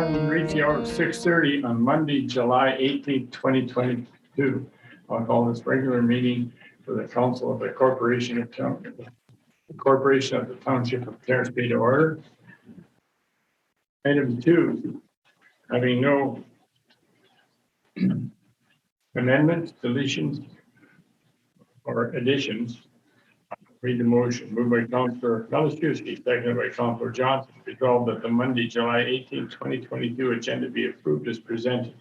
Having reached the hour of 6:30 on Monday, July 18th, 2022. I'll call this regular meeting for the Council of the Corporation of the Township of Terrace to order. Item 2, having no amendments, deletions, or additions. Read the motion. Moved by Councillor Malashewski, seconded by Councillor Johnson. Resolved that the Monday, July 18, 2022 agenda be approved as presented.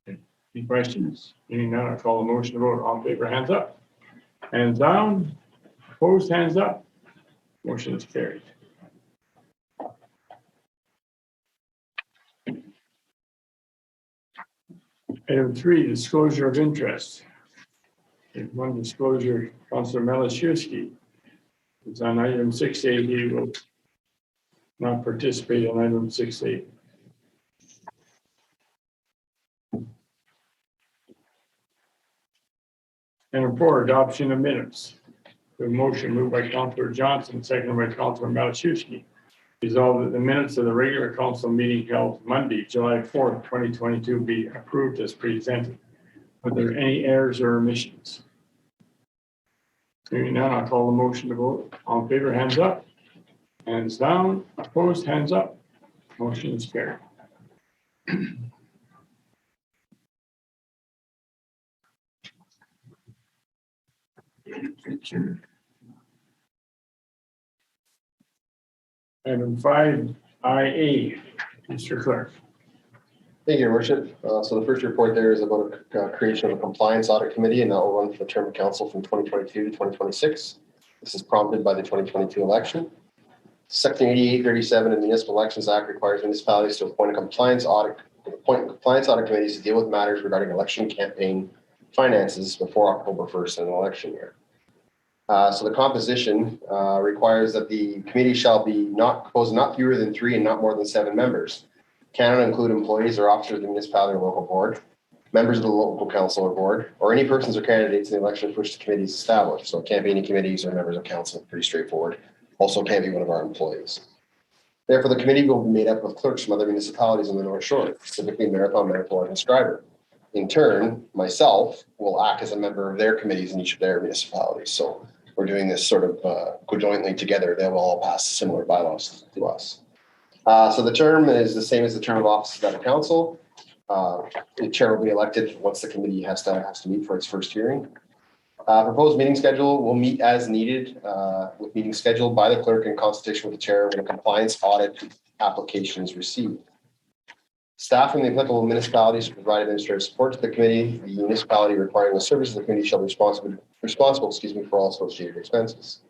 Any questions? Hearing none, I'll call the motion to vote. All in favor, hands up. Hands down. Opposed, hands up. Motion is carried. Item 3, disclosure of interest. One disclosure, Councillor Malashewski is on item 6A. He will not participate on item 6A. Item 4, adoption of minutes. The motion moved by Councillor Johnson, seconded by Councillor Malashewski. Resolved that the minutes of the regular council meeting held Monday, July 4th, 2022 be approved as presented. Are there any errors or omissions? Hearing none, I'll call the motion to vote. All in favor, hands up. Hands down. Opposed, hands up. Motion is carried. Item 5IA, Mr. Clerk. Thank you, Your Worship. So the first report there is about a creation of a compliance audit committee, and that will run for the term of council from 2022 to 2026. This is prompted by the 2022 election. Section 8837 of the Municipal Elections Act requires municipalities to appoint compliance audit committees to deal with matters regarding election campaign finances before October 1st in an election year. So the composition requires that the committee shall be composed not fewer than 3 and not more than 7 members. Cannot include employees or officers of the municipality or local board, members of the local council or board, or any persons or candidates in the election for which the committee is established. So it can't be any committees or members of council, pretty straightforward. Also can't be one of our employees. Therefore, the committee will be made up of clerks from other municipalities on the North Shore, specifically Marathon, Manitowoc, and Scriber. In turn, myself will act as a member of their committees in each of their municipalities. So we're doing this sort of conjointly together. They will all pass similar bylaws to us. So the term is the same as the term of office of the council. The chair will be elected once the committee has to meet for its first hearing. Proposed meeting schedule will meet as needed, with meetings scheduled by the clerk in consultation with the chair when a compliance audit application is received. Staff from the applicable municipalities will provide administrative support to the committee. The municipality requiring the services of the committee shall be responsible for all associated expenses.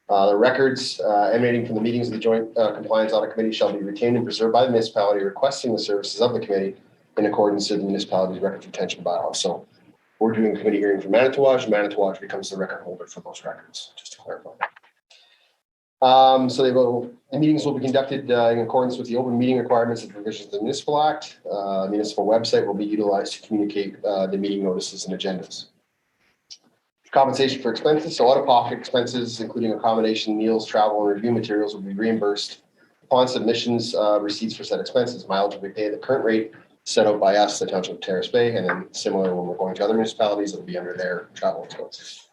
The records emanating from the meetings of the Joint Compliance Audit Committee shall be retained and preserved by the municipality requesting the services of the committee in accordance with the municipality's record retention bylaws. So we're doing a committee hearing for Manitowoc. Manitowoc becomes the record holder for those records, just to clarify. So the meetings will be conducted in accordance with the open meeting requirements and provisions of the Municipal Act. Municipal website will be utilized to communicate the meeting notices and agendas. Compensation for expenses. So out-of-pocket expenses, including accommodation, meals, travel, and review materials will be reimbursed upon submissions, receipts for said expenses. Mileage will be paid at the current rate set out by us, the Township of Terrace Bay, and then similar when we're going to other municipalities, it'll be under their travel expenses.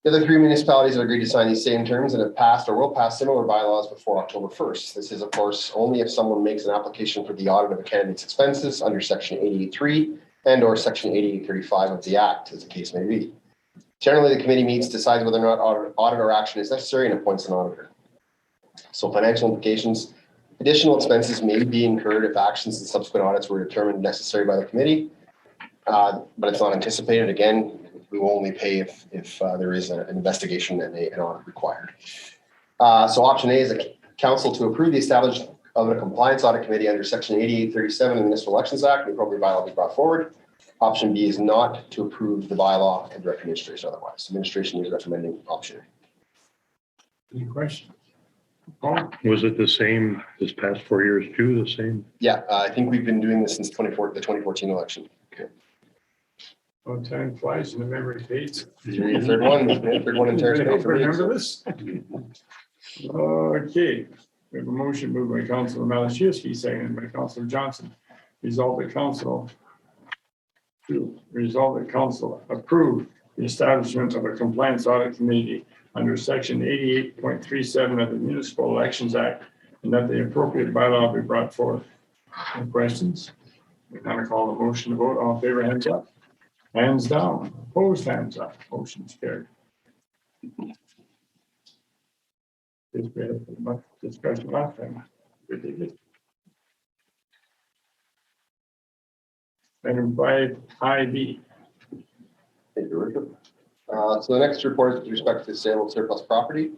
The other 3 municipalities have agreed to sign these same terms and have passed or will pass similar bylaws before October 1st. This is, of course, only if someone makes an application for the audit of a candidate's expenses under Section 88.3 and or Section 88.35 of the Act, as the case may be. Generally, the committee meets, decides whether or not audit or action is necessary, and appoints an auditor. So financial implications. Additional expenses may be incurred if actions and subsequent audits were determined necessary by the committee, but it's not anticipated. Again, we will only pay if there is an investigation and an audit required. So option A is a council to approve the establishment of a compliance audit committee under Section 8837 of the Municipal Elections Act. The appropriate bylaw will be brought forward. Option B is not to approve the bylaw and direct administration otherwise. Administration is recommending option A. Any questions? Was it the same this past 4 years too, the same? Yeah, I think we've been doing this since the 2014 election. Okay. Well, time flies and the memory fades. Your third one in Terrace Bay for me. Remember this? Okay. We have a motion moved by Councilor Malashewski, seconded by Councilor Johnson. Resolve the council approve the establishment of a compliance audit committee under section 88.37 of the Municipal Elections Act, and that the appropriate bylaw be brought forth. Any questions? We're going to call the motion to vote. All in favor, hands up. Hands down. Opposed, hands up. Motion's carried. We had much discussion last time. Item 5IB. Thank you, Richard. So the next report is with respect to the sale of surplus property.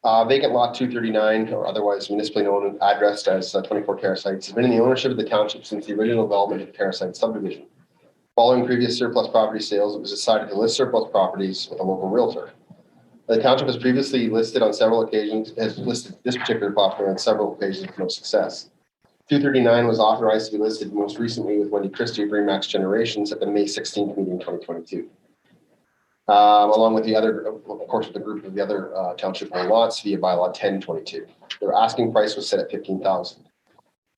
Vacant lot 239, or otherwise municipally known and addressed as 24 Terrace Heights, has been in the ownership of the township since the original development of the Terrace Heights subdivision. Following previous surplus property sales, it was decided to list surplus properties with a local realtor. The township has previously listed on several occasions, has listed this particular property on several occasions with no success. 239 was authorized to be listed most recently with Wendy Christie of Remax Generations at the May 16th meeting 2022. Along with the other, of course, with the group of the other township owned lots via bylaw 1022. Their asking price was set at $15,000.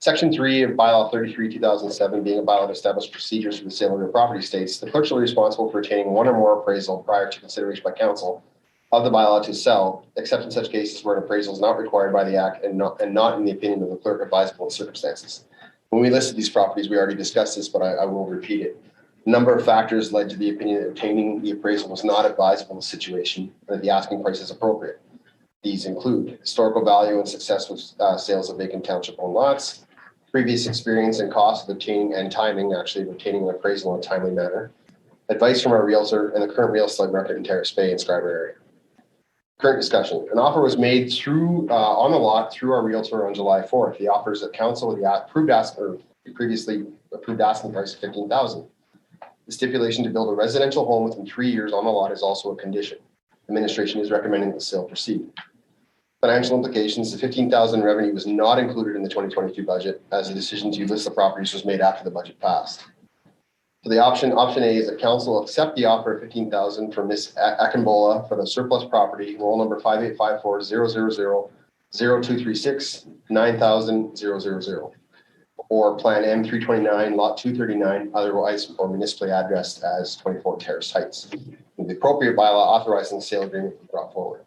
Section 3 of bylaw 33/2007, being a bylaw that established procedures for the sale of real property, states the clerk shall be responsible for retaining one or more appraisal prior to consideration by council of the bylaw to sell, except in such cases where an appraisal is not required by the act and not in the opinion of the clerk advisable in circumstances. When we listed these properties, we already discussed this, but I will repeat it. A number of factors led to the opinion that obtaining the appraisal was not advisable in the situation, and that the asking price is appropriate. These include historical value and success with sales of vacant township owned lots, previous experience and cost of obtaining and timing actually of obtaining an appraisal in a timely manner, advice from our realtor, and the current real estate market in Terrace Bay and Scriber area. Current discussion. An offer was made through on the lot through our realtor on July 4th. The offers that council with the previously approved asking price of $15,000. The stipulation to build a residential home within 3 years on the lot is also a condition. Administration is recommending that the sale proceed. Financial implications: the $15,000 revenue was not included in the 2022 budget, as the decision to list the properties was made after the budget passed. So the option A is that council accept the offer of $15,000 from Ms. Akinbola for the surplus property, roll number 5854-000-0236-9000-000, or Plan M329, Lot 239, otherwise or municipally addressed as 24 Terrace Heights. And the appropriate bylaw authorizing the sale agreement be brought forward.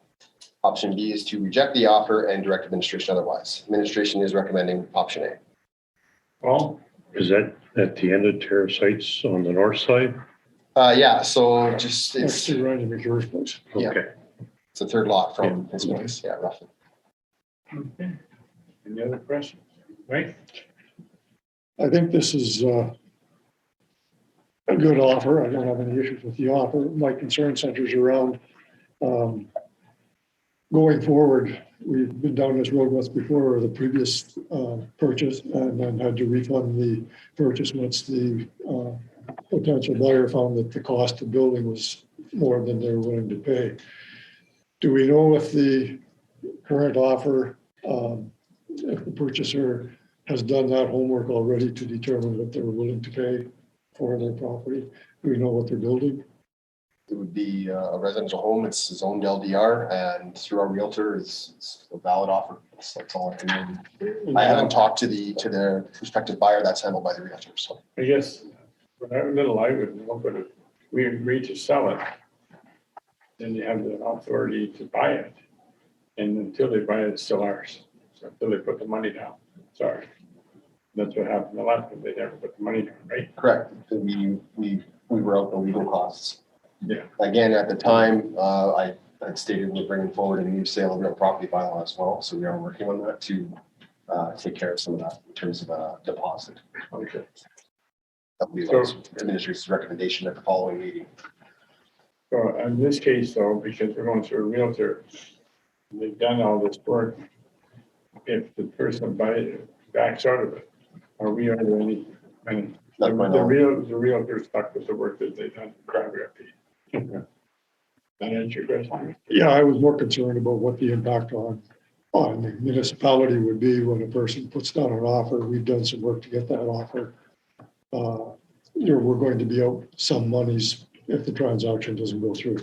Option B is to reject the offer and direct administration otherwise. Administration is recommending option A. Well, Is that at the end of Terrace Heights on the north side? Yeah, so just Next it's to Ryan McGear's place. Yeah. Okay. the third lot from his place. Yeah, roughly. okay. Any other questions? Right? I think this is a good offer. I don't have any issues with the offer. My concern centers around going forward. We've been down this road once before, the previous purchase, and then had to refund the purchase once the potential buyer found that the cost of building was more than they were willing to pay. Do we know if the current offer, if the purchaser has done that homework already to determine what they were willing to pay for their property? Do we know what they're building? It would be a residential home. It's zoned LDR, and through our realtor, it's a valid offer. That's all I can do. I haven't talked to the prospective buyer. That's handled by the realtor. So I guess what I would know, but if we agree to sell it, then you have the authority to buy it. And until they buy it, it's still ours. So until they put the money down, sorry. That's what happened the last time. They never put the money down, right? correct. We were out the legal costs. Yeah. Again, at the time, I stated we're bringing forward a new sale of real property bylaw as well. So we are working on that to take care of some of that in terms of a deposit. Okay. That will be So- administration's recommendation at the following meeting. So in this case though, because we're going through a realtor, they've done all this work. If the person backs out of it, are we under any, and Not my the knowledge. realtor stuck with the work that they've done, crab recipe. That answer your question? Yeah, I was more concerned about what the impact on the municipality would be when a person puts down an offer. We've done some work to get that offer. We're going to be out some monies if the transaction doesn't go through.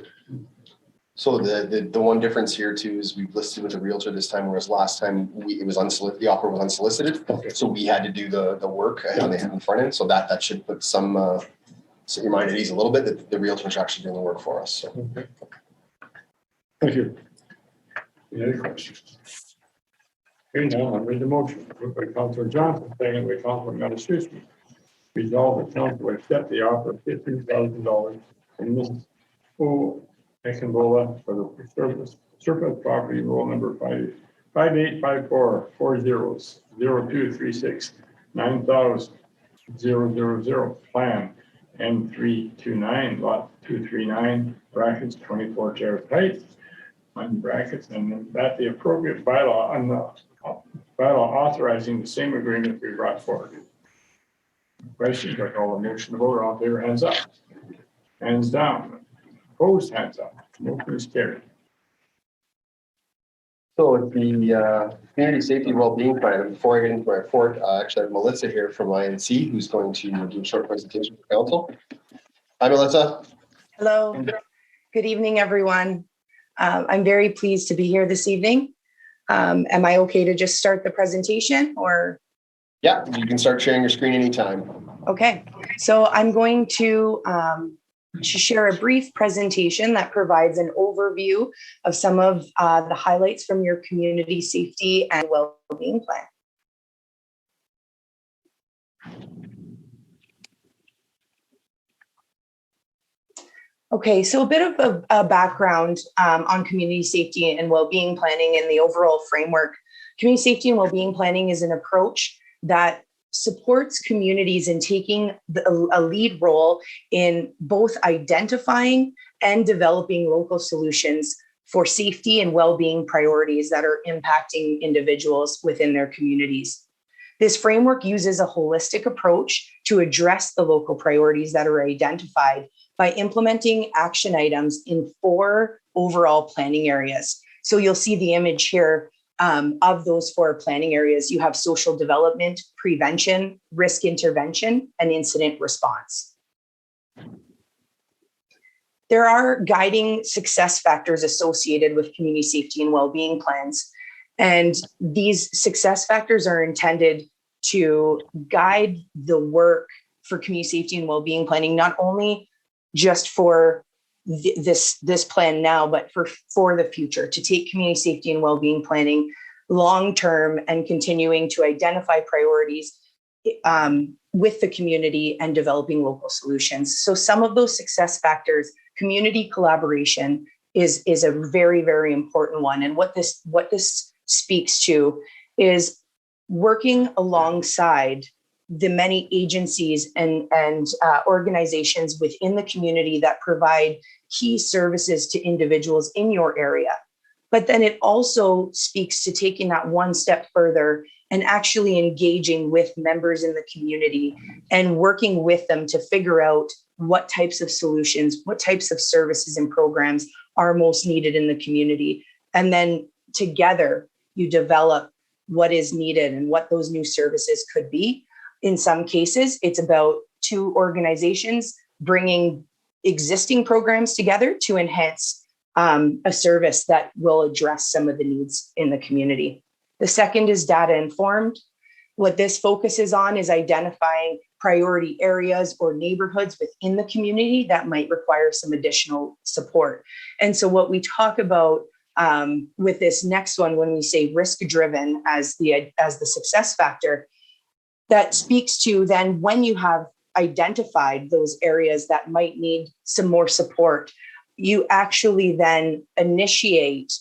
So the one difference here too is we've listed with a realtor this time, whereas last time it was unsolicited, the offer was unsolicited. Okay. So we had to do the work on the front end. So that should put some, set your mind at ease a little bit that the realtor's actually doing the work for us. So. Okay. Thank you. Any other questions? Okay, now I'll read the motion. Moved by Councilor Johnson, seconded by Councilor Matuszewski. Resolved that council will accept the offer of $15,000 from Mrs. O. Ekenbola for the surplus property roll number 5854-0236-9000 plan M329 lot 239 brackets 24 Terrace Heights on brackets, and that the appropriate bylaw on the bylaw authorizing the same agreement we brought forward. Questions? I call the motion to vote. All in favor, hands up. Hands down. Opposed, hands up. Motion is carried. So with the community safety well-being plan, before I get into my report, I actually have Melissa here from INC who's going to do a short presentation for council. Hi, Melissa. Hello. Good evening, everyone. I'm very pleased to be here this evening. Am I okay to just start the presentation or? Yeah, you can start sharing your screen anytime. Okay, so I'm going to share a brief presentation that provides an overview of some of the highlights from your community safety and well-being plan. Okay, so a bit of a background on community safety and well-being planning and the overall framework. Community safety and well-being planning is an approach that supports communities in taking a lead role in both identifying and developing local solutions for safety and well-being priorities that are impacting individuals within their communities. This framework uses a holistic approach to address the local priorities that are identified by implementing action items in 4 overall planning areas. So you'll see the image here of those 4 planning areas. You have social development, prevention, risk intervention, and incident response. There are guiding success factors associated with community safety and well-being plans. And these success factors are intended to guide the work for community safety and well-being planning, not only just for this plan now, but for the future, to take community safety and well-being planning long-term and continuing to identify priorities with the community and developing local solutions. So some of those success factors, community collaboration is a very, very important one. And what this speaks to is working alongside the many agencies and organizations within the community that provide key services to individuals in your area. But then it also speaks to taking that one step further and actually engaging with members in the community and working with them to figure out what types of solutions, what types of services and programs are most needed in the community. And then together you develop what is needed and what those new services could be. In some cases, it's about 2 organizations bringing existing programs together to enhance a service that will address some of the needs in the community. The second is data informed. What this focuses on is identifying priority areas or neighborhoods within the community that might require some additional support. And so what we talk about with this next one, when we say risk driven as the success factor, that speaks to then when you have identified those areas that might need some more support, you actually then initiate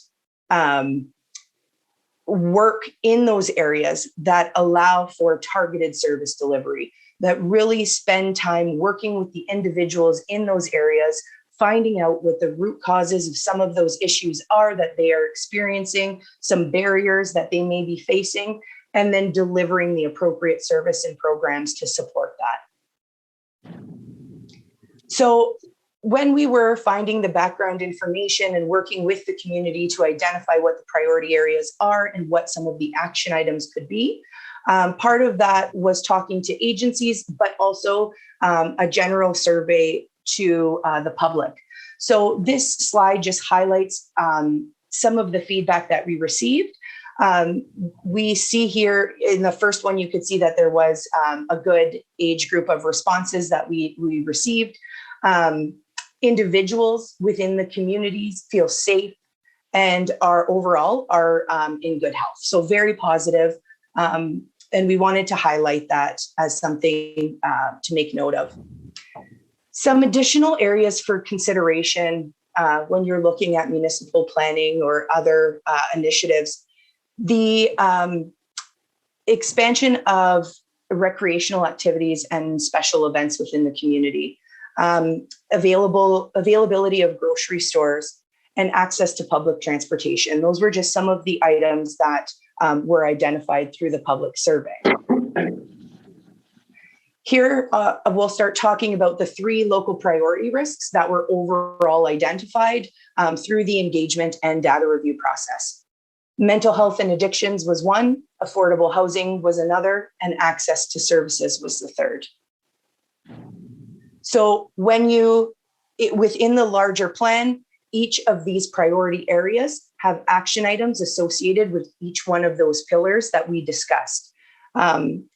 work in those areas that allow for targeted service delivery, that really spend time working with the individuals in those areas, finding out what the root causes of some of those issues are that they are experiencing, some barriers that they may be facing, and then delivering the appropriate service and programs to support that. So when we were finding the background information and working with the community to identify what the priority areas are and what some of the action items could be, part of that was talking to agencies, but also a general survey to the public. So this slide just highlights some of the feedback that we received. We see here in the first one, you could see that there was a good age group of responses that we received. Individuals within the communities feel safe and are overall in good health. So very positive. And we wanted to highlight that as something to make note of. Some additional areas for consideration when you're looking at municipal planning or other initiatives, the expansion of recreational activities and special events within the community, availability of grocery stores, and access to public transportation. Those were just some of the items that were identified through the public survey. Here, we'll start talking about the 3 local priority risks that were overall identified through the engagement and data review process. Mental health and addictions was one, affordable housing was another, and access to services was the third. So when within the larger plan, each of these priority areas have action items associated with each one of those pillars that we discussed.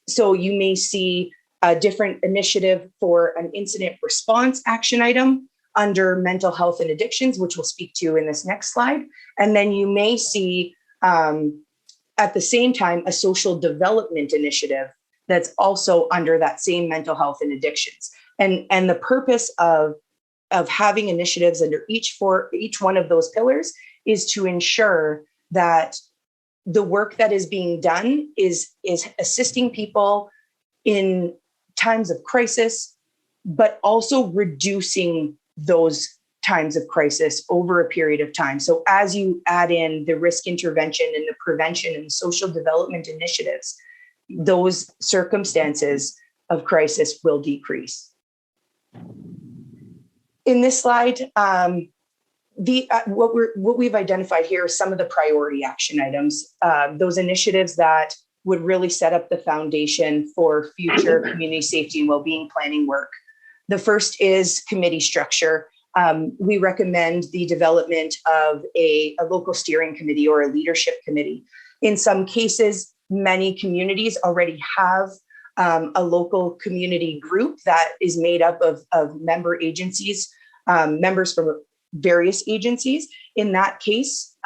So you may see a different initiative for an incident response action item under mental health and addictions, which we'll speak to in this next slide. And then you may see at the same time a social development initiative that's also under that same mental health and addictions. And the purpose of having initiatives under each one of those pillars is to ensure that the work that is being done is assisting people in times of crisis, but also reducing those times of crisis over a period of time. So as you add in the risk intervention and the prevention and social development initiatives, those circumstances of crisis will decrease. In this slide, what we've identified here are some of the priority action items, those initiatives that would really set up the foundation for future community safety and well-being planning work. The first is committee structure. We recommend the development of a local steering committee or a leadership committee. In some cases, many communities already have a local community group that is made up of member agencies, members from various agencies. In that case,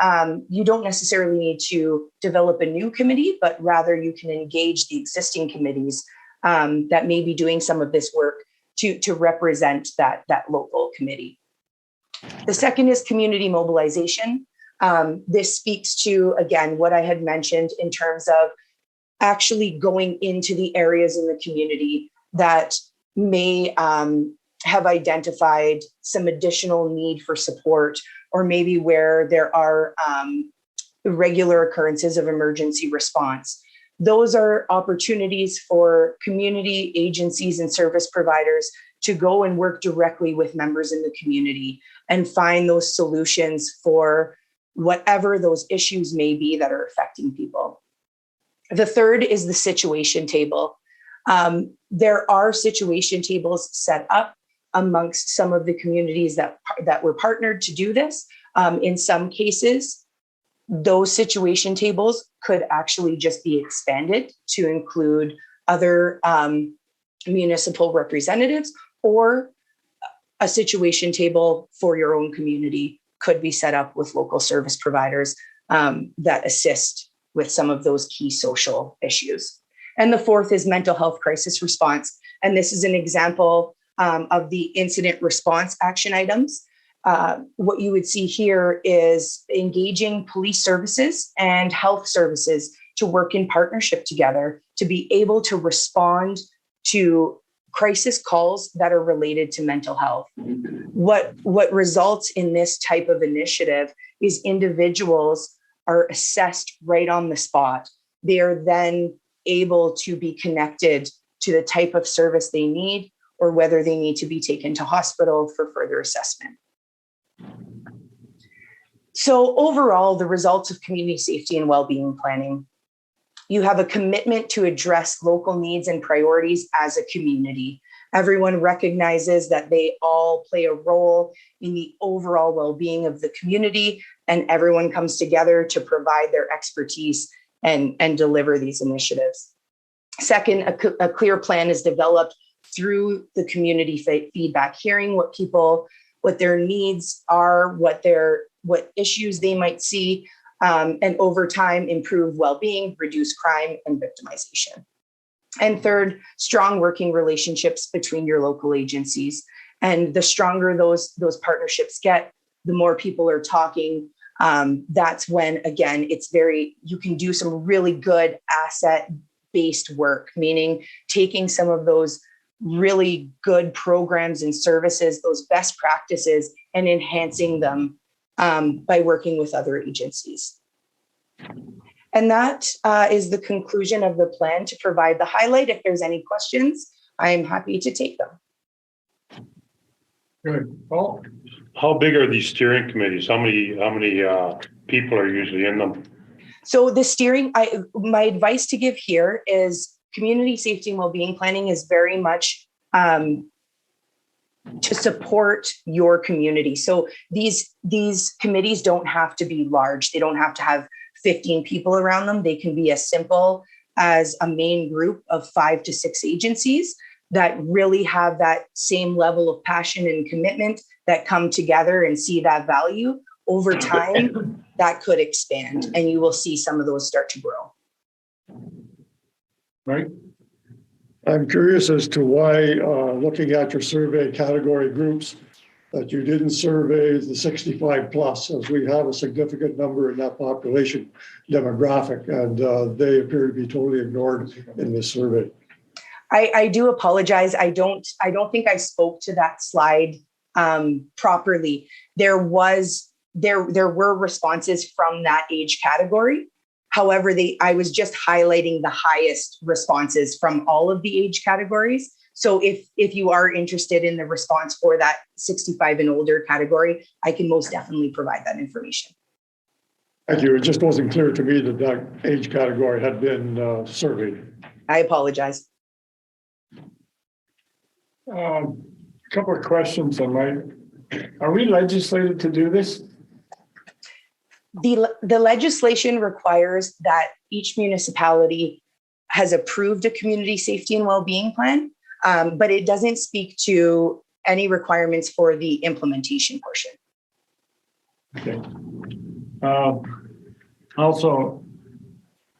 you don't necessarily need to develop a new committee, but rather you can engage the existing committees that may be doing some of this work to represent that local committee. The second is community mobilization. This speaks to, again, what I had mentioned in terms of actually going into the areas in the community that may have identified some additional need for support, or maybe where there are regular occurrences of emergency response. Those are opportunities for community agencies and service providers to go and work directly with members in the community and find those solutions for whatever those issues may be that are affecting people. The third is the situation table. There are situation tables set up amongst some of the communities that were partnered to do this. In some cases, those situation tables could actually just be expanded to include other municipal representatives, or a situation table for your own community could be set up with local service providers that assist with some of those key social issues. And the fourth is mental health crisis response. And this is an example of the incident response action items. What you would see here is engaging police services and health services to work in partnership together to be able to respond to crisis calls that are related to mental health. What results in this type of initiative is individuals are assessed right on the spot. They are then able to be connected to the type of service they need, or whether they need to be taken to hospital for further assessment. So overall, the results of community safety and well-being planning: you have a commitment to address local needs and priorities as a community. Everyone recognizes that they all play a role in the overall well-being of the community, and everyone comes together to provide their expertise and deliver these initiatives. Second, a clear plan is developed through the community feedback, hearing what their needs are, what issues they might see, and over time improve well-being, reduce crime and victimization. And third, strong working relationships between your local agencies. And the stronger those partnerships get, the more people are talking. That's when, again, you can do some really good asset-based work, meaning taking some of those really good programs and services, those best practices, and enhancing them by working with other agencies. And that is the conclusion of the plan to provide the highlight. If there's any questions, I'm happy to take them. Good. Paul? How big are these steering committees? How many people are usually in them? So the my advice to give here is community safety and wellbeing planning is very much to support your community. So these committees don't have to be large. They don't have to have 15 people around them. They can be as simple as a main group of 5 to 6 agencies that really have that same level of passion and commitment, that come together and see that value. Over time, that could expand, and you will see some of those start to grow. Right? I'm curious as to why, looking at your survey category groups, that you didn't survey the 65 plus, as we have a significant number in that population demographic, and they appear to be totally ignored in this survey. I do apologize. I don't think I spoke to that slide properly. There were responses from that age category. However, I was just highlighting the highest responses from all of the age categories. So if you are interested in the response for that 65 and older category, I can most definitely provide that information. Thank you. It just wasn't clear to me that that age category had been surveyed. I apologize. A couple of questions on are we legislated to do this? The legislation requires that each municipality has approved a community safety and well-being plan, but it doesn't speak to any requirements for the implementation portion. Okay. Also,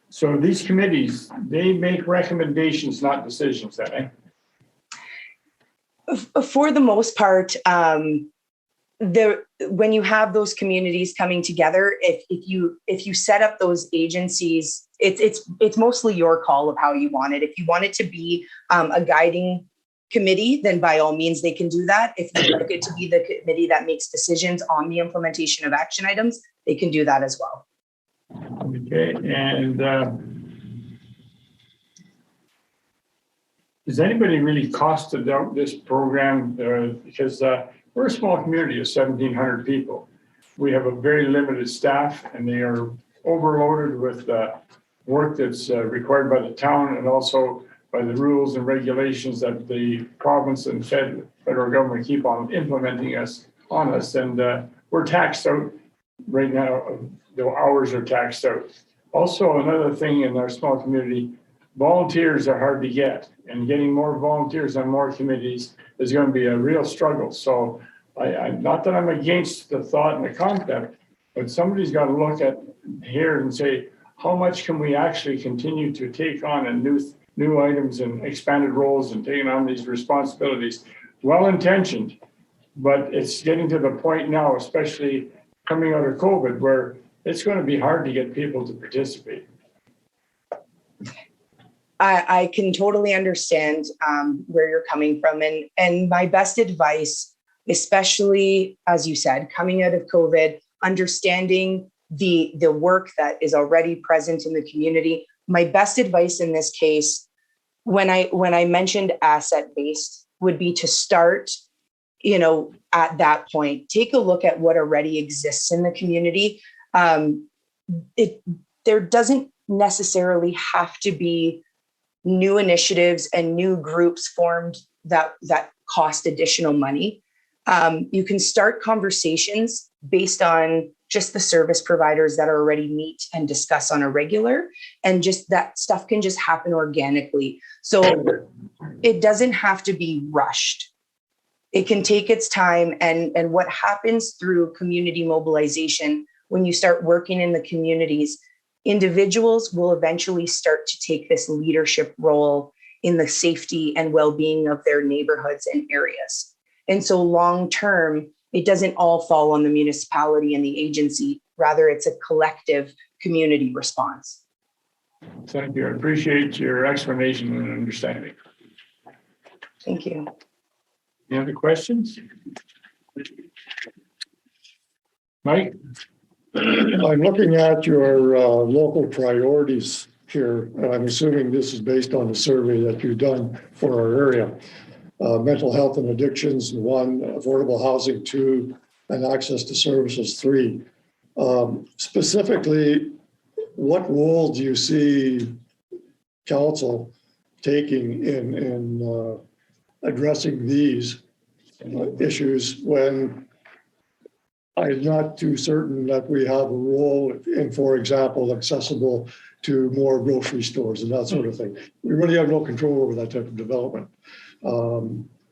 so these committees, they make recommendations, not decisions, then, eh? For the most part, when you have those communities coming together, if you set up those agencies, it's mostly your call of how you want it. If you want it to be a guiding committee, then by all means they can do that. If you'd like it to be the committee that makes decisions on the implementation of action items, they can do that as well. Okay, and is anybody really costed out this program? Because we're a small community of 1,700 people. We have a very limited staff, and they are overloaded with work that's required by the town, and also by the rules and regulations that the province and federal government keep on implementing on us. And we're taxed out right now. The hours are taxed out. Also, another thing in our small community, volunteers are hard to get, and getting more volunteers on more committees is going to be a real struggle. So I'm not that I'm against the thought and the concept, but somebody's got to look at here and say, how much can we actually continue to take on and new items and expanded roles and taking on these responsibilities? Well-intentioned, but it's getting to the point now, especially coming out of COVID, where it's going to be hard to get people to participate. I can totally understand where you're coming from. And my best advice, especially, as you said, coming out of COVID, understanding the work that is already present in the community. My best advice in this case, when I mentioned asset-based, would be to start, at that point. Take a look at what already exists in the community. There doesn't necessarily have to be new initiatives and new groups formed that cost additional money, you can start conversations based on just the service providers that already meet and discuss on a regular, and just that stuff can just happen organically. So it doesn't have to be rushed. It can take its time. And what happens through community mobilization, when you start working in the communities, individuals will eventually start to take this leadership role in the safety and well-being of their neighborhoods and areas. And so long term, it doesn't all fall on the municipality and the agency. Rather, it's a collective community response. Thank you. I appreciate your explanation and understanding. Thank you. Any other questions? Mike? I'm looking at your local priorities here, and I'm assuming this is based on the survey that you've done for our area. Mental health and addictions, 1, affordable housing, 2, and access to services, 3. Specifically, what role do you see council taking in addressing these issues when I'm not too certain that we have a role in, for example, accessible to more grocery stores and that sort of thing? We really have no control over that type of development.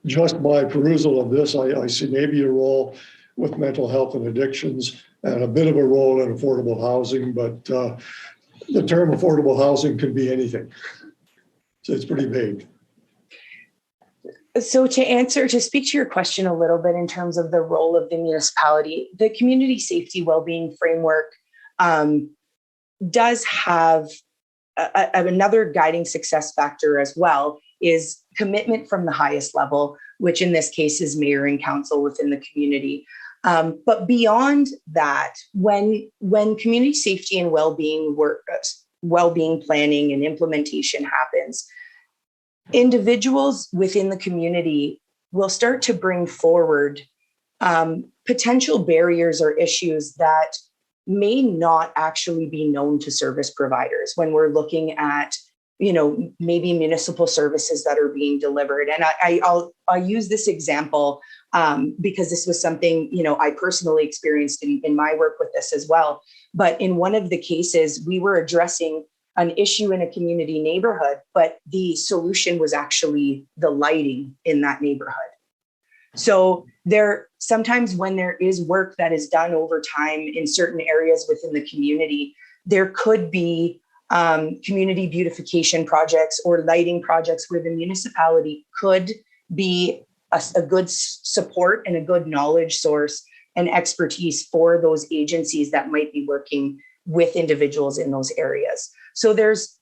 Just by perusal of this, I see maybe a role with mental health and addictions and a bit of a role in affordable housing, but the term affordable housing could be anything. So it's pretty vague. So to speak to your question a little bit in terms of the role of the municipality, the community safety wellbeing framework does have another guiding success factor as well, is commitment from the highest level, which in this case is mayor and council within the community. But beyond that, when community safety and well-being planning and implementation happens, individuals within the community will start to bring forward potential barriers or issues that may not actually be known to service providers when we're looking at, maybe municipal services that are being delivered. And I'll use this example because this was something, I personally experienced in my work with this as well. But in one of the cases, we were addressing an issue in a community neighborhood, but the solution was actually the lighting in that neighborhood. So sometimes when there is work that is done over time in certain areas within the community, there could be community beautification projects or lighting projects where the municipality could be a good support and a good knowledge source and expertise for those agencies that might be working with individuals in those areas. So there's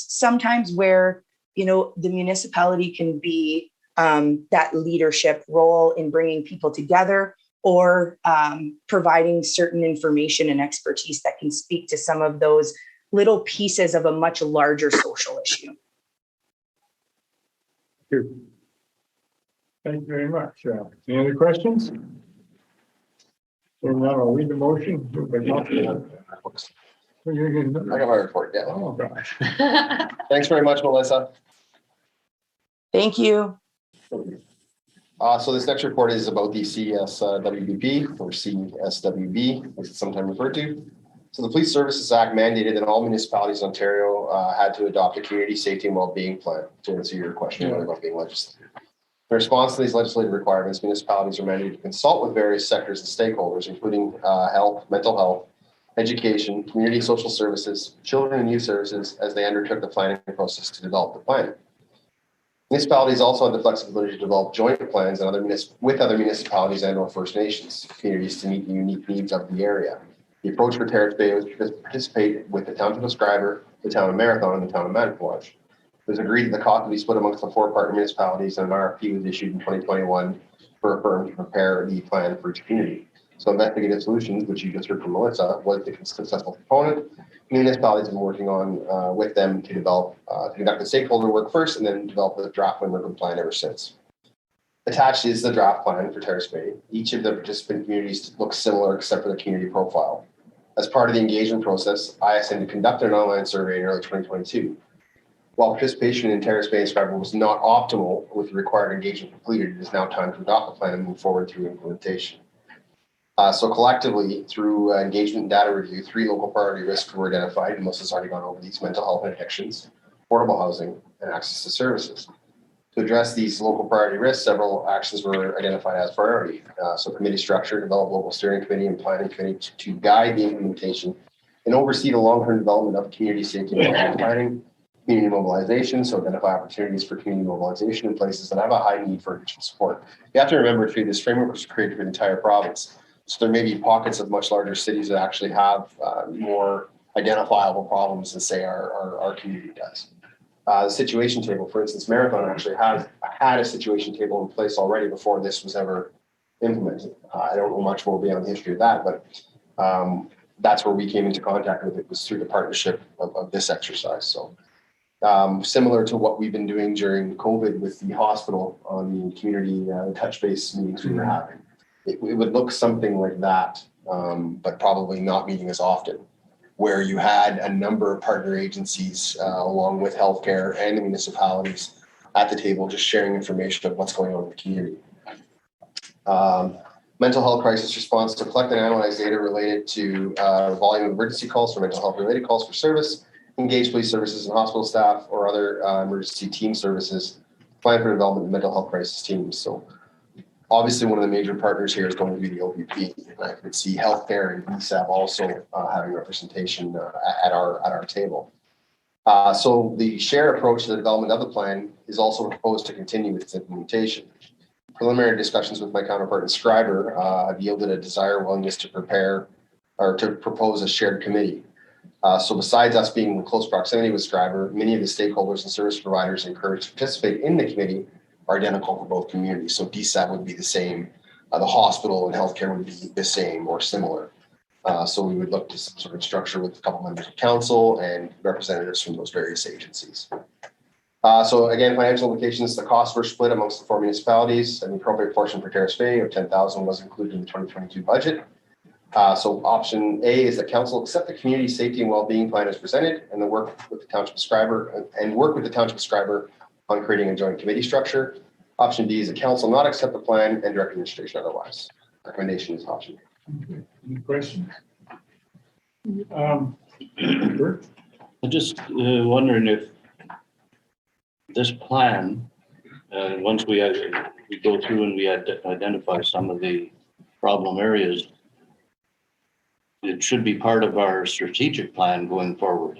sometimes where, the municipality can be that leadership role in bringing people together or providing certain information and expertise that can speak to some of those little pieces of a much larger social issue. Thank you very much. Any other questions? So now I'll read the motion. I got my report, yeah. Oh, gosh. Thanks very much, Melissa. Thank you. So this next report is about the CSWB or CSWB, as it's sometimes referred to. So the Police Services Act mandated that all municipalities in Ontario had to adopt a community safety and well-being plan, to answer your question about being legislated. In response to these legislative requirements, municipalities are mandated to consult with various sectors and stakeholders, including health, mental health, education, community social services, children and youth services, as they undertook the planning process to develop the plan. Municipalities also have the flexibility to develop joint plans with other municipalities and or First Nations communities to meet the unique needs of the area. The approach for Terrace Bay was to participate with the town of Prescriber, the town of Marathon, and the town of Manitowoc. It was agreed that the cost would be split amongst the 4 partner municipalities, and an RFP was issued in 2021 for a firm to prepare the plan for each community. So Investigative Solutions, which you just heard from Melissa, was the successful component. Municipalities have been working on with them to develop, to conduct the stakeholder work first, and then develop the draft working plan ever since. Attached is the draft plan for Terrace Bay. Each of the participant communities looks similar except for the community profile. As part of the engagement process, ISN conducted an online survey in early 2022. While participation in Terrace Bay and Scarborough was not optimal with the required engagement completed, it is now time to adopt the plan and move forward through implementation. So collectively, through engagement and data review, 3 local priority risks were identified, and Melissa's already gone over these: mental health and addictions, affordable housing, and access to services. To address these local priority risks, several actions were identified as priority. So committee structure, develop local steering committee and planning committee to guide the implementation and oversee the long-term development of community safety and planning, community mobilization, so identify opportunities for community mobilization in places that have a high need for additional support. You have to remember too, this framework was created for the entire province. So there may be pockets of much larger cities that actually have more identifiable problems than say our community does. The situation table, for instance, Marathon actually had a situation table in place already before this was ever implemented. I don't know much more beyond the history of that, but that's where we came into contact with it, was through the partnership of this exercise. So similar to what we've been doing during COVID with the hospital on the community touch base meetings we were having. It would look something like that, but probably not meeting as often, where you had a number of partner agencies along with healthcare and the municipalities at the table, just sharing information of what's going on in the community. Mental health crisis response: to collect and analyze data related to volume of emergency calls for mental health related calls for service, engage police services and hospital staff or other emergency team services, plan for development of mental health crisis teams. So obviously one of the major partners here is going to be the OPP. And I could see healthcare and DSAB also having representation at our table. So the shared approach to the development of the plan is also proposed to continue with its implementation. Preliminary discussions with my counterpart in Scriber have yielded a desire, willingness to prepare or to propose a shared committee. So besides us being in close proximity with Scriber, many of the stakeholders and service providers encouraged to participate in the committee are identical for both communities. So DSAB would be the same, the hospital and healthcare would be the same or similar. So we would look to some sort of structure with a couple members of council and representatives from those various agencies. So again, financial implications: the costs were split amongst the 4 municipalities, and the appropriate portion for Terrace Bay of $10,000 was included in the 2022 budget. So option A is that council accept the community safety and well-being plan as presented, and then work with the township scriber on creating a joint committee structure. Option B is the council not accept the plan and direct administration otherwise. Recommendation is option A. Okay. Any questions? Bert? I'm just wondering if this plan, once we go through and we identify some of the problem areas, it should be part of our strategic plan going forward.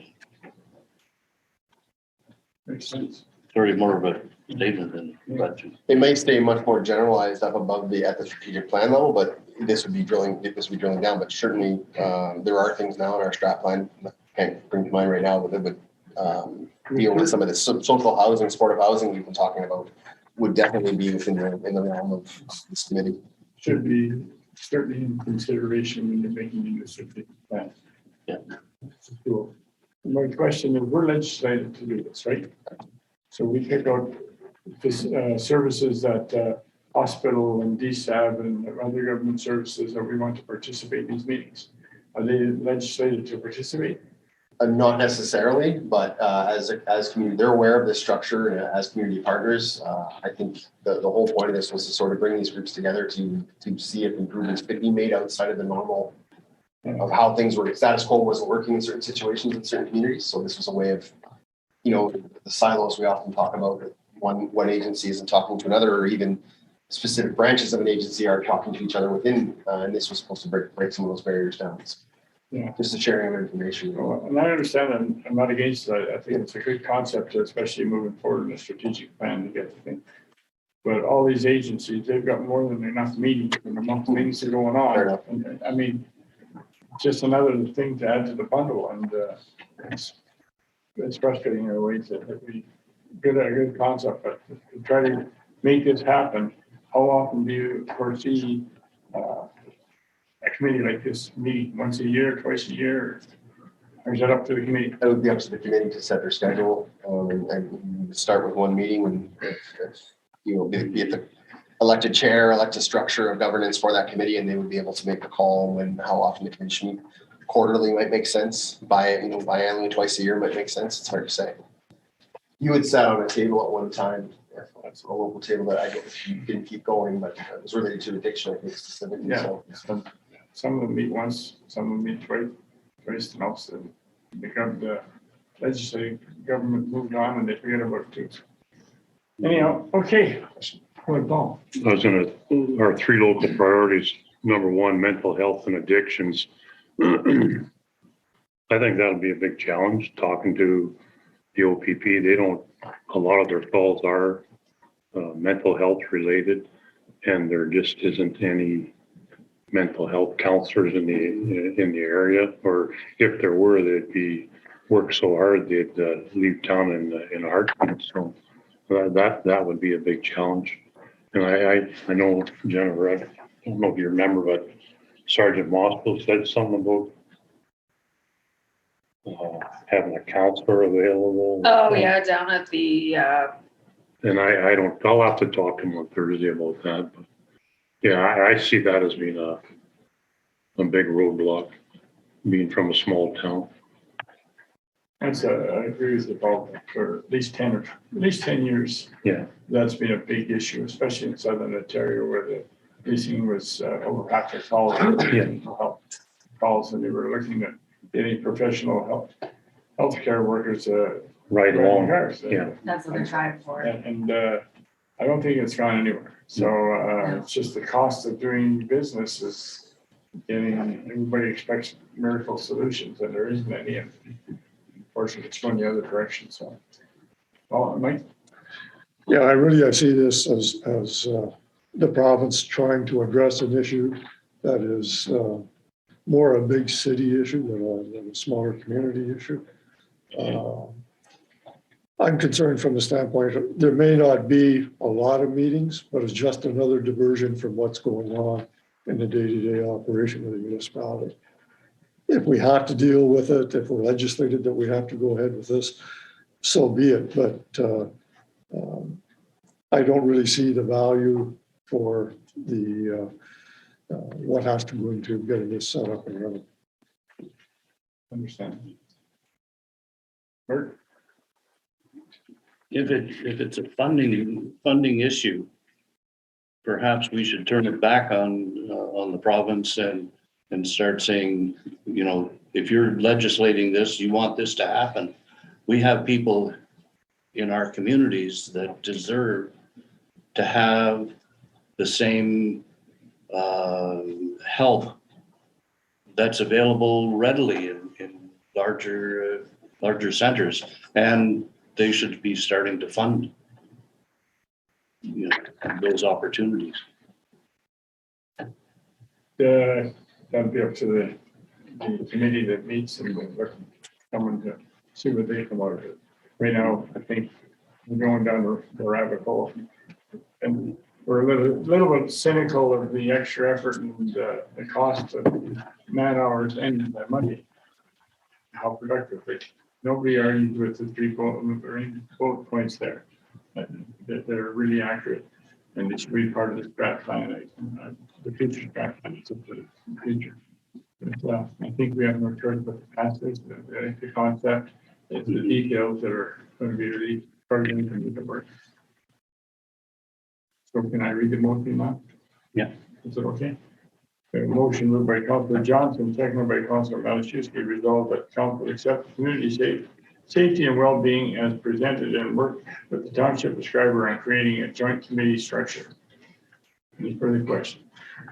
Makes sense. Sorry, more of a statement than a question. It may stay much more generalized up above at the strategic plan level, but this would be drilling down. But certainly there are things now in our strat plan I can't bring to mind right now, but that would deal with some of the social housing, supportive housing we've been talking about, would definitely be within the realm of this committee. Should be certainly in consideration when you're making a strategic plan. Yeah. Cool. My question is, we're legislated to do this, right? So we pick out this services that hospital and DSAB and other government services that we want to participate in these meetings. Are they legislated to participate? Not necessarily, but as community, they're aware of this structure, and as community partners, I think the whole point of this was to sort of bring these groups together to see if improvements could be made outside of the normal of how things were. Status quo wasn't working in certain situations in certain communities, so this was a way of, the silos we often talk about. One agency isn't talking to another, or even specific branches of an agency are talking to each other within, and this was supposed to break some of those barriers down. Yeah. Just a sharing of information. Well, and I understand, and I'm not against it. I think it's a good concept, especially moving forward in a strategic plan to get the thing. But all these agencies, they've got more than enough meetings and enough things that are going on. And, I mean, just another thing to add to the bundle, and it's frustrating in a way that we get a good concept, but to try to make this happen, how often do you foresee a committee like this meet? Once a year, twice a year, or is that up to the committee? It would be up to the committee to set their schedule, and start with one meeting, and be at the elected chair, elected structure of governance for that committee, and they would be able to make the call when how often the committee should meet. Quarterly might make sense. Biannually, twice a year might make sense. It's hard to say. You had sat on a table at one time, a local table that I didn't keep going, but it was related to addiction, I think specifically, Yeah, so. some of them meet once, some of them meet twice, and also the legislative government moved on and they forget about it too. Anyhow, okay. Go ahead, Paul. Our three local priorities, number one, mental health and addictions. I think that'll be a big challenge, talking to the OPP. A lot of their calls are mental health related, and there just isn't any mental health counselors in the area, or if there were, they'd work so hard they'd leave town in a heartbeat. So that would be a big challenge. And I know, Jennifer, I don't know if you remember, but Sergeant Mossville said something about having a counselor available. Oh, yeah, down at the, And I'll have to talk to him on Thursday about that. But yeah, I see that as being a big roadblock, being from a small town. I agree with you, Paul, for at least 10 years. Yeah. That's been a big issue, especially in Southern Ontario where the policing was over half their calls. Calls, and they were looking at getting professional healthcare workers Right along. cars. Yeah. that's what they're trying for. And I don't think it's gone anywhere. So it's just the cost of doing business is everybody expects miracle solutions and there isn't any. And unfortunately, it's going the other direction. So, well, Mike? Yeah, I see this as the province trying to address an issue that is more a big city issue than a smaller community issue. I'm concerned from the standpoint, there may not be a lot of meetings, but it's just another diversion from what's going on in the day-to-day operation of the municipality. If we have to deal with it, if we're legislated that we have to go ahead with this, so be it. But I don't really see the value for the what has to go into getting this set up and running. Understand. Bert? If it's a funding issue, perhaps we should turn it back on the province and start saying, if you're legislating this, you want this to happen. We have people in our communities that deserve to have the same help that's available readily in larger centers, and they should be starting to fund those opportunities. That'd be up to the committee that meets and someone to see what they come out of it. Right now, I think we're going down the rabbit hole, and we're a little bit cynical of the extra effort and the cost of man hours and the money. How productively. Nobody argued with the three bullet points there. They're really accurate, and it should be part of the strat plan. The future strat plan is up to the future. But, I think we have no choice but to pass this. The concept is the details that are going to be really struggling to make it work. So can I read the motion now? Yeah. Is it okay? A motion moved by Councilor Johnson, seconded by Councilor Malachewski, resolved that council accept the community safety and well-being as presented and work with the township prescriber on creating a joint committee structure. Any further questions?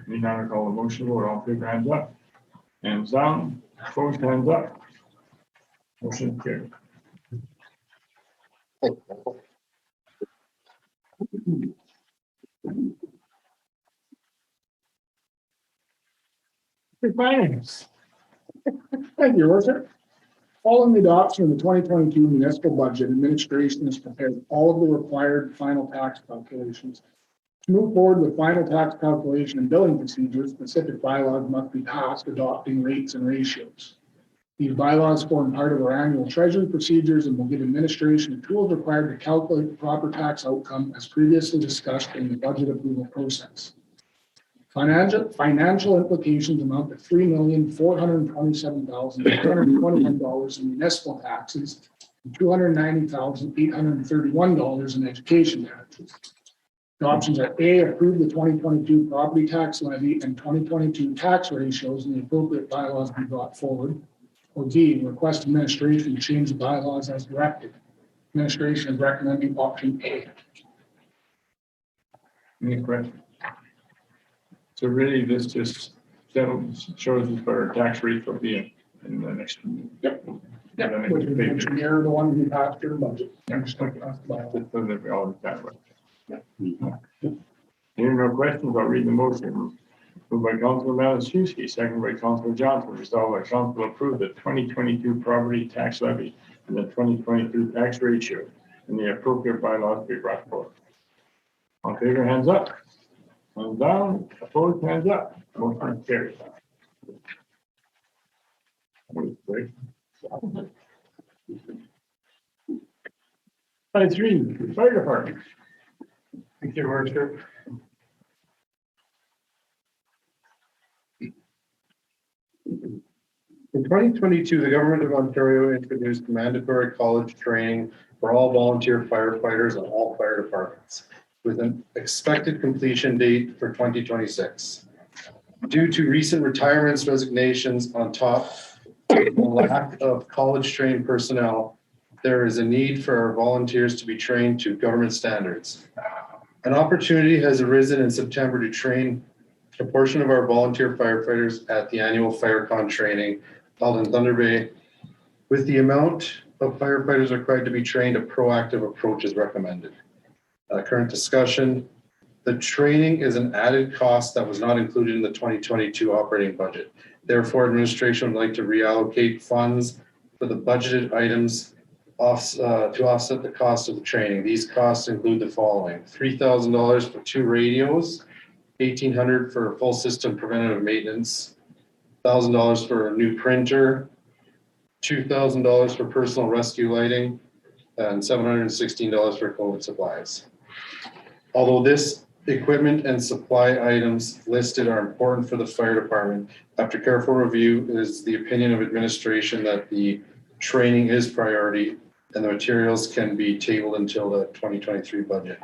We now call the motion vote. All in favor, hands up. Hands down. Opposed, hands up. Motion carried. Good finance. Thank you, Your Worship. Following the adoption of the 2022 municipal budget, administration has prepared all of the required final tax calculations. To move forward with final tax calculation and billing procedures, specific bylaws must be passed adopting rates and ratios. These bylaws form part of our annual treasury procedures and will give administration the tools required to calculate the proper tax outcome as previously discussed in the budget approval process. Financial implications amount to $3,427,821 in municipal taxes $290,831 in education taxes. The options are A, approve the 2022 property tax levy and 2022 tax ratios and the appropriate bylaws be brought forward. Or D, request administration to change the bylaws as directed. Administration is recommending option A. Any questions? So really, this just shows us what our tax rate will be in the next. Yep. Yeah, the next Which is page. near the one we passed through the budget. Just so that we all that way. Hearing no questions, I'll read the motion. Moved by Councilor Maliszewski, second by Councilor Johnson, resolved by council approve the 2022 property tax levy and the 2022 tax ratio and the appropriate bylaws be brought forward. On favor, hands up. Hands down, opposed, hands up. Motion carries. Item 3, fire department. Thank you, Worcester. In 2022, the Government of Ontario introduced mandatory college training for all volunteer firefighters and all fire departments, with an expected completion date for 2026. Due to recent retirements, resignations on top of the lack of college-trained personnel, there is a need for our volunteers to be trained to government standards. An opportunity has arisen in September to train a portion of our volunteer firefighters at the annual FireCon training held in Thunder Bay. With the amount of firefighters required to be trained, a proactive approach is recommended. Current discussion, the training is an added cost that was not included in the 2022 operating budget. Therefore, administration would like to reallocate funds for the budgeted items to offset the cost of the training. These costs include the following: $3,000 for 2 radios, $1,800 for full system preventative maintenance, $1,000 for a new printer, $2,000 for personal rescue lighting, and $716 for COVID supplies. Although this equipment and supply items listed are important for the fire department, after careful review, it is the opinion of administration that the training is priority and the materials can be tabled until the 2023 budget.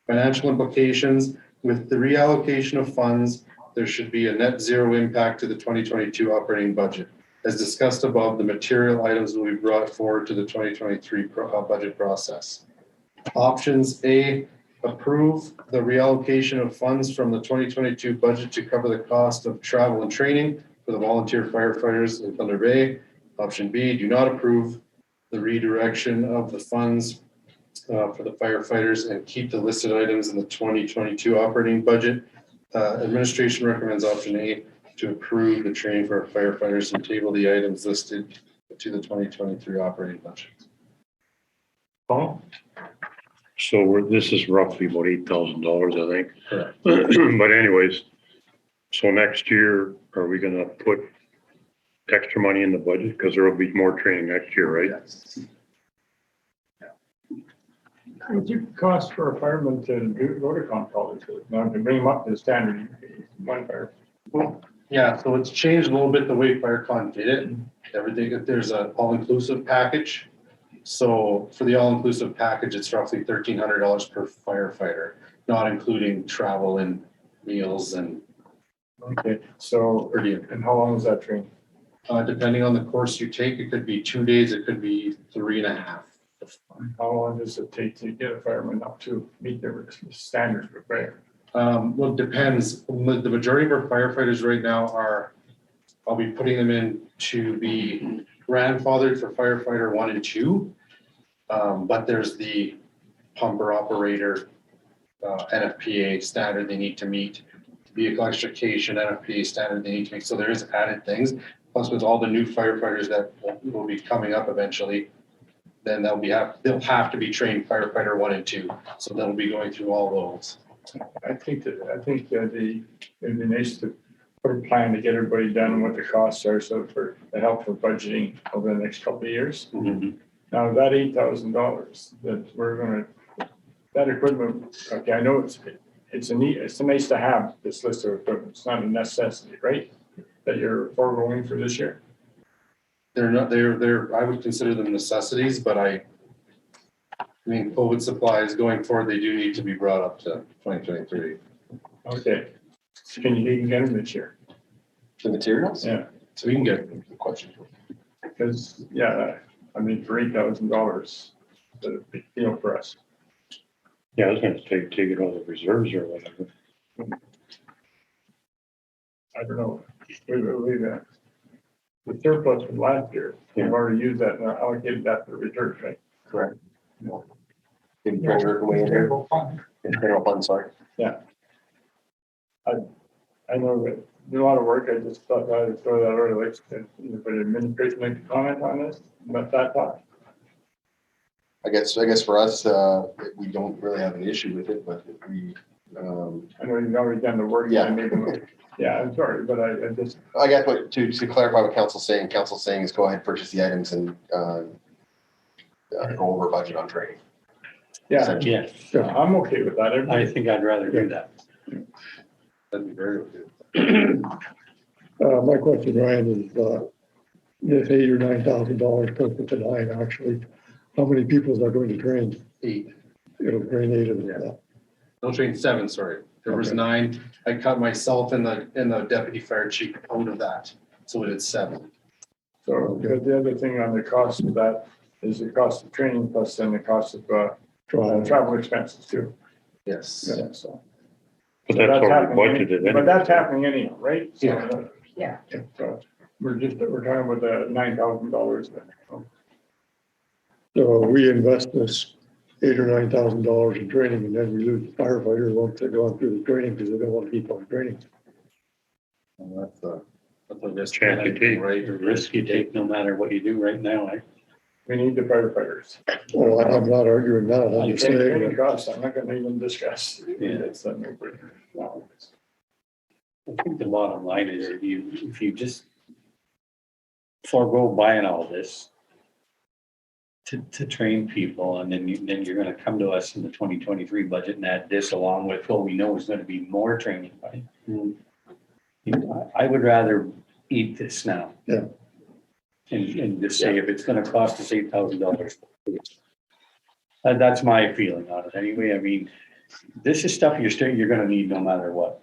Financial implications: with the reallocation of funds, there should be a net zero impact to the 2022 operating budget. As discussed above, the material items will be brought forward to the 2023 budget process. Options: A, approve the reallocation of funds from the 2022 budget to cover the cost of travel and training for the volunteer firefighters in Thunder Bay. Option B, do not approve the redirection of the funds for the firefighters and keep the listed items in the 2022 operating budget. Administration recommends option A, to approve the training for our firefighters and table the items listed to the 2023 operating budget. Paul? So this is roughly about $8,000, I think. Correct. But anyways, so next year, are we gonna put extra money in the budget? Because there will be more training next year, right? Yes. What's it cost for a fireman to go to college? Now, to bring them up to the standard, one fire. Yeah, so it's changed a little bit the way FireCon did it. Everything, there's an all-inclusive package. So for the all-inclusive package, it's roughly $1,300 per firefighter, not including travel and meals and Okay, so, per diem. and how long is that training? Depending on the course you take, it could be 2 days, it could be 3.5. How long does it take to get a fireman up to meet their standards for fire? Well, it depends. The majority of our firefighters right now I'll be putting them in to be grandfathered for firefighter 1 and 2. But there's the pumper operator, NFPA standard they need to meet, vehicle extrication, NFPA standard they need to meet. So there is added things. Plus with all the new firefighters that will be coming up eventually, then they'll have to be trained firefighter 1 and 2. So they'll be going through all those. I think it'd be nice to put a plan to get everybody done and what the costs are, so for the help for budgeting over the next couple of years. Now, that $8,000 that we're gonna, that equipment, okay, I know it's nice to have this list of equipment. It's not a necessity, right? That you're foregoing for this year. They're not, I would consider them necessities, but I mean, COVID supplies going forward, they do need to be brought up to 2023. Okay. Can you get them this year? The materials? Yeah, So we can get, Good question. because, yeah, I mean, for $8,000, it's a big deal for us. Yeah, I was gonna take it out of reserves or whatever. I don't know. The surplus from last year, we've already used that and allocated that to reserves, right? Correct. Maybe treasurer can weigh in there. General fund, sorry. I know that there's a lot of work. I just thought I'd throw that early, like, but administration like to comment on this, about that thought. I guess for us, we don't really have an issue with it, but if we, I know you've already done the work. Yeah. Yeah, I'm sorry, but I just, I guess what, to clarify what council's saying is go ahead, purchase the items and, go over budget on training. yeah, Yes, I'm okay with that. I think I'd rather do that. that'd be very good. My question, Ryan, is, this $8,000 or $9,000 put to line, actually, how many people are going to train? 8. It'll train 8 of them. Yeah. No, train 7, sorry. There was Okay. 9. I cut myself and the deputy fire chief out of that. So it's 7. So, because the other thing on the cost of that is the cost of training plus then the cost of, travel expenses too. Yes. Yeah, so. But So that's already happening budgeted But anyway. that's happening anyhow, right? So, Yeah. Yeah. So we're talking about the $9,000 then. So we invest this $8,000 or $9,000 in training, and then we lose firefighters once they're going through the training because they don't want to keep on training. Well, that's a risk. Chance you take. Right. The risk you take no matter what you do right now, We need the firefighters. Well, I'm not arguing that, I'm just saying, Training that costs, I'm not gonna even discuss. Yeah. It's a no-brainer. No. I think the bottom line is if you just forego buying all this to train people, and then you're gonna come to us in the 2023 budget and add this along with what we know is gonna be more training. Right? I would rather eat this now. Yeah. And just say if it's gonna cost us $8,000. That's my feeling on it anyway. I mean, this is stuff you're gonna need no matter what.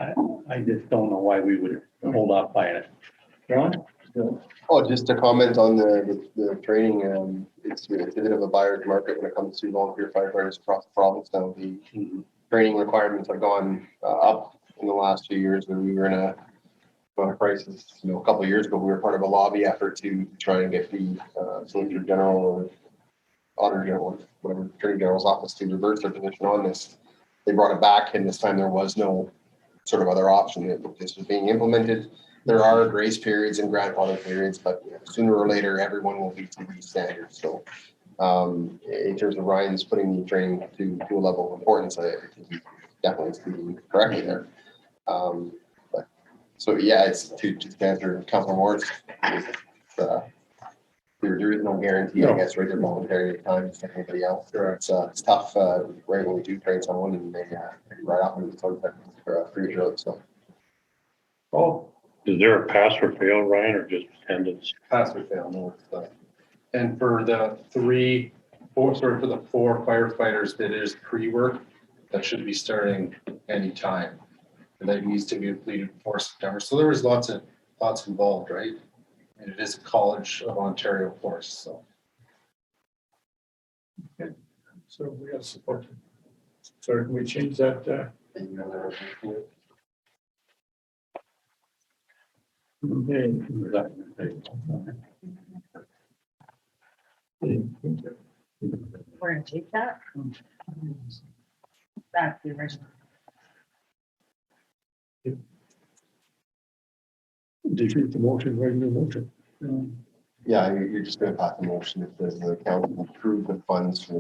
I just don't know why we would hold off buying it. John? Oh, just to comment on the training, it's a bit of a buyer's market when it comes to volunteer firefighters across the province. Now, the training requirements have gone up in the last few years when we were in a crisis. A couple of years ago, we were part of a lobby effort to try and get the Solicitor General or Auditor General, whatever, Attorney General's office to reverse their position on this. They brought it back, and this time there was no sort of other option. This was being implemented. There are grace periods and grandfather periods, but sooner or later, everyone will be to these standards. So in terms of Ryan's putting the training to a level of importance, I think he's definitely speaking correctly there. But so yeah, it's to answer Councilor Moore's, there is no guarantee, I guess, right? They're voluntary at times, like anybody else. It's tough, right, when we do train someone and they right off into the sunset for a free drill, so. Oh, Is there a pass or fail, Ryan, or just attendance? Pass or fail, no. And for the 4 firefighters that is pre-work, that should be starting anytime. And that needs to be completed before September. So there was lots involved, right? And it is a College of Ontario course, so. so we got support. So can we change that? Okay. We're gonna take that. That's the original. defeat the motion, regular motion. Yeah, you're just gonna pass the motion if the council approve the funds for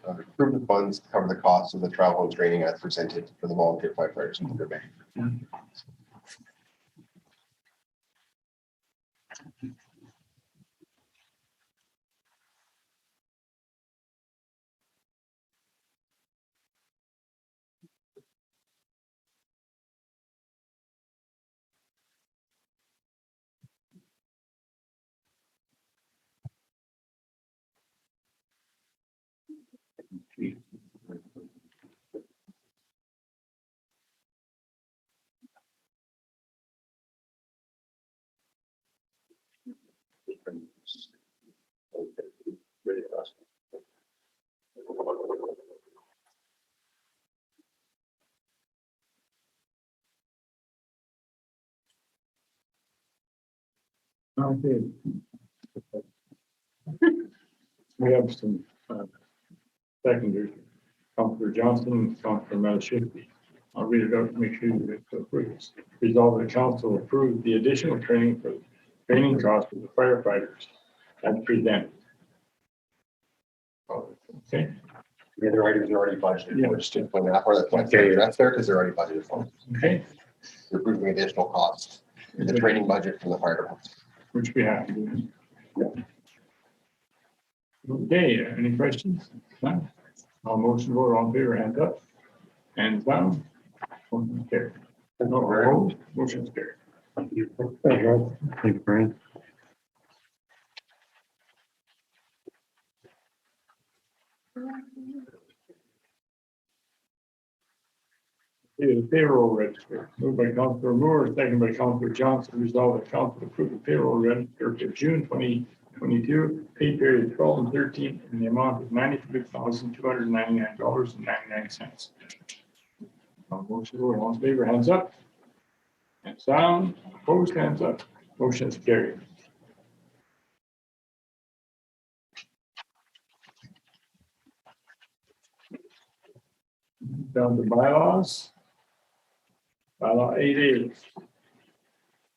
approve the funds to cover the cost of the travel and training as presented for the volunteer firefighters in Thunder Bay. Okay. We have some seconders, Counselor Johnson and Counselor Malashevsky. I'll read it out to make sure that it's approved. Resolve the council approve the additional training for training costs of the firefighters as presented. Okay, The other items are already budgeted. Yeah. We're just to point out, or that's Okay. that's fair because they're already budgeted for. okay, We're approving additional costs, the training budget from the fire department. which we have to do. Okay, any questions? None? All motion vote, all in favor, hands up. Hands down. Motion carried. No opposed, motion carried. Thank you. Thank you. Thank you, Brian. Okay, the payroll register, moved by Councilor Moore, second by Councilor Johnson, resolved that council approve the payroll register for June 2022, pay period 12 and 13 in the amount of $92,299.99. Motion vote, all in favor, hands up. Hands down, opposed, hands up. Motion is carried. Down to bylaws. Bylaw 8A.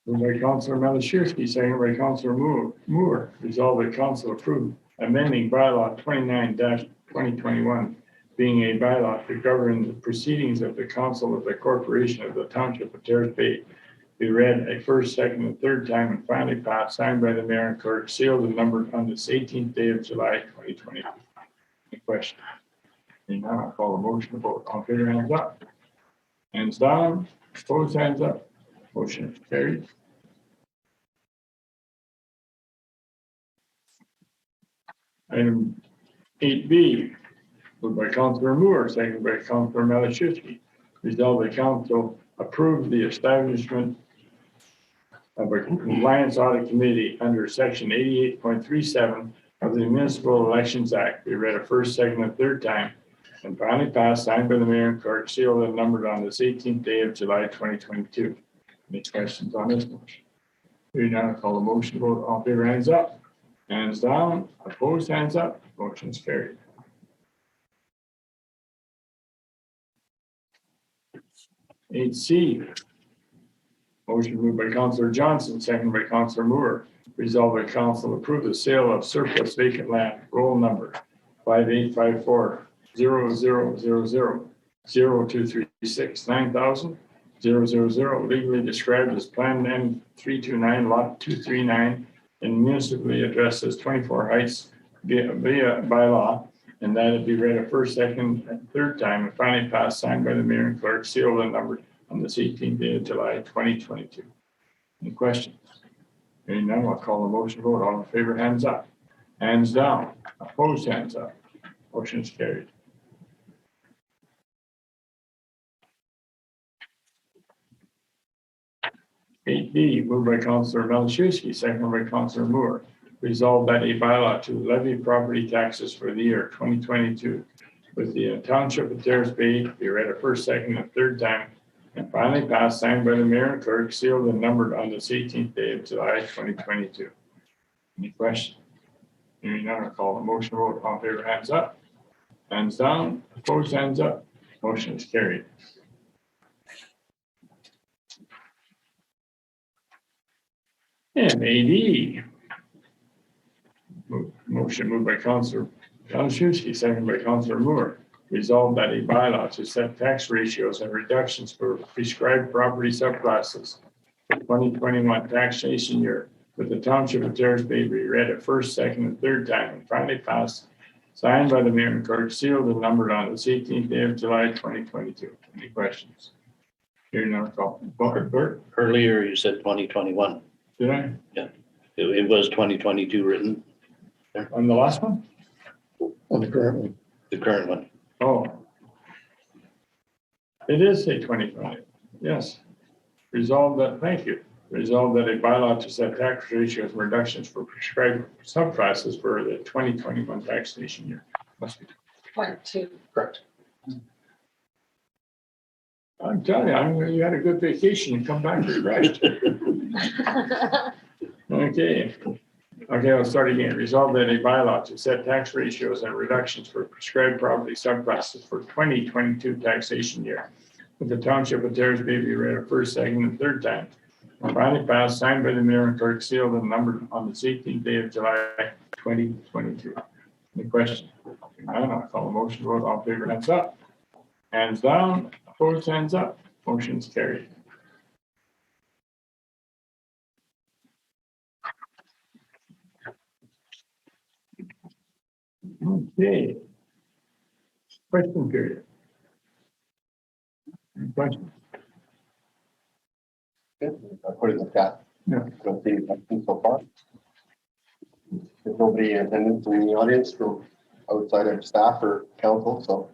Moved by Councilor Malashevsky, second by Councilor Moore. Resolved that council approve amending bylaw 29-2021, being a bylaw to govern the proceedings of the council of the corporation of the township of Terrace Bay. Be read a first, second, and third time and finally passed, signed by the mayor and clerk, sealed and numbered on this 18th day of July 2022. Any question? And now I call a motion to vote. All in favor, hands up. Hands down, opposed, hands up. Motion is carried. Item 8B, moved by Councilor Moore, seconded by Councilor Malashevsky. Resolved the council approved the establishment of a compliance audit committee under section 88.37 of the Municipal Elections Act. Be read a first, second, and third time and finally passed, signed by the mayor and clerk, sealed and numbered on this 18th day of July 2022. Any questions on this motion? Hearing none, I'll call the motion vote. All in favor, hands up. Hands down, opposed, hands up. Motion is carried. Eight C. Motion moved by Councilor Johnson, second by Councilor Moore. Resolved that council approve the sale of surplus vacant land, roll number 5854-000-0236-9000-000, legally described as Plan N329, Lot 239, and municipally addressed as 24 Heights via bylaw, and that it be read a first, second, and third time and finally passed, signed by the mayor and clerk, sealed and numbered on this 18th day of July 2022. Any questions? Hearing none, I'll call the motion vote. All in favor, hands up. Hands down. Opposed, hands up. Motion is carried. Eight B, moved by Councilor Malashevsky, seconded by Councilor Moore. Resolved that a bylaw to levy property taxes for the year 2022 with the township of Terrace Bay be read a first, second, and third time and finally passed, signed by the mayor and clerk, sealed and numbered on this 18th day of July 2022. Any questions? Hearing none, I'll call the motion vote. All in favor, hands up. Hands down. Opposed, hands up. Motion is carried. And AD. Motion moved by Councilor Malashevsky, seconded by Councilor Moore. Resolved that a bylaw to set tax ratios and reductions for prescribed property subclasses for 2021 taxation year with the township of Terrace Bay be read a first, second, and third time and finally passed, signed by the mayor and clerk, sealed and numbered on this 18th day of July 2022. Any questions? Hearing none, call. Bert, Earlier, you said 2021. did I? It was 2022 written, On the last one? On the current one. the current one. Oh. It is say 2020. Yes. Resolved that, thank you. Resolved that a bylaw to set tax ratios and reductions for prescribed subclasses for the 2021 taxation year. Must be. 22. Correct. I'm telling you, you had a good vacation. You come back refreshed. Okay, I'll start again. Resolve that a bylaw to set tax ratios and reductions for prescribed property subclasses for 2022 taxation year. With the township of Terrace may be read a first, second, and third time. Finally passed, signed by the mayor and clerk, sealed and numbered on the 18th day of July 2022. Any questions? None, I'll call a motion vote. All in favor, hands up. Hands down, opposed, hands up. Motion's carried. Okay. Question period. Any questions? I'll put it in the chat. Yeah. Don't see any questions so far. There's nobody in attendance in the audience from outside of staff or council, so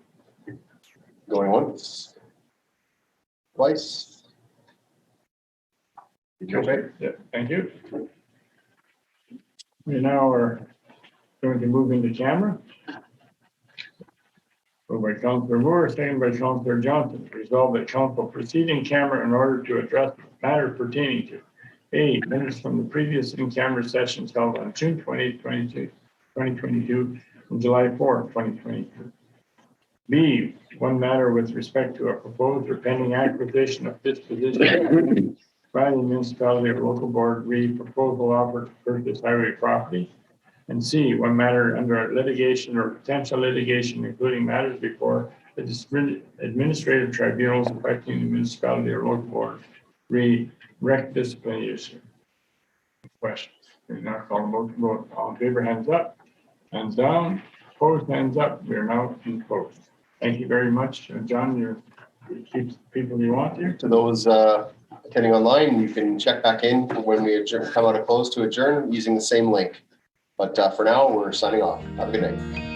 going once, twice. Okay. Yeah, thank you. We now are going to move into camera. Moved by Councillor Moore, second by Councillor Johnson. Resolve that council proceed in camera in order to address matters pertaining to A, minutes from the previous in-camera sessions held on June 20th, 2022, and July 4th, 2022. B, one matter with respect to a proposed or pending acquisition of disposition by the municipality or local board, proposal offer to purchase highway property. And C, one matter under litigation or potential litigation, including matters before the administrative tribunals affecting the municipality or local board, rec disciplinary issue. Questions? We now call the motion vote. All in favor, hands up. Hands down. Opposed, hands up. We are now in closed. Thank you very much, John. You keep the people you want here. To those attending online, you can check back in when we adjourn, come out of close to adjourn using the same link. But for now, we're signing off. Have a good night.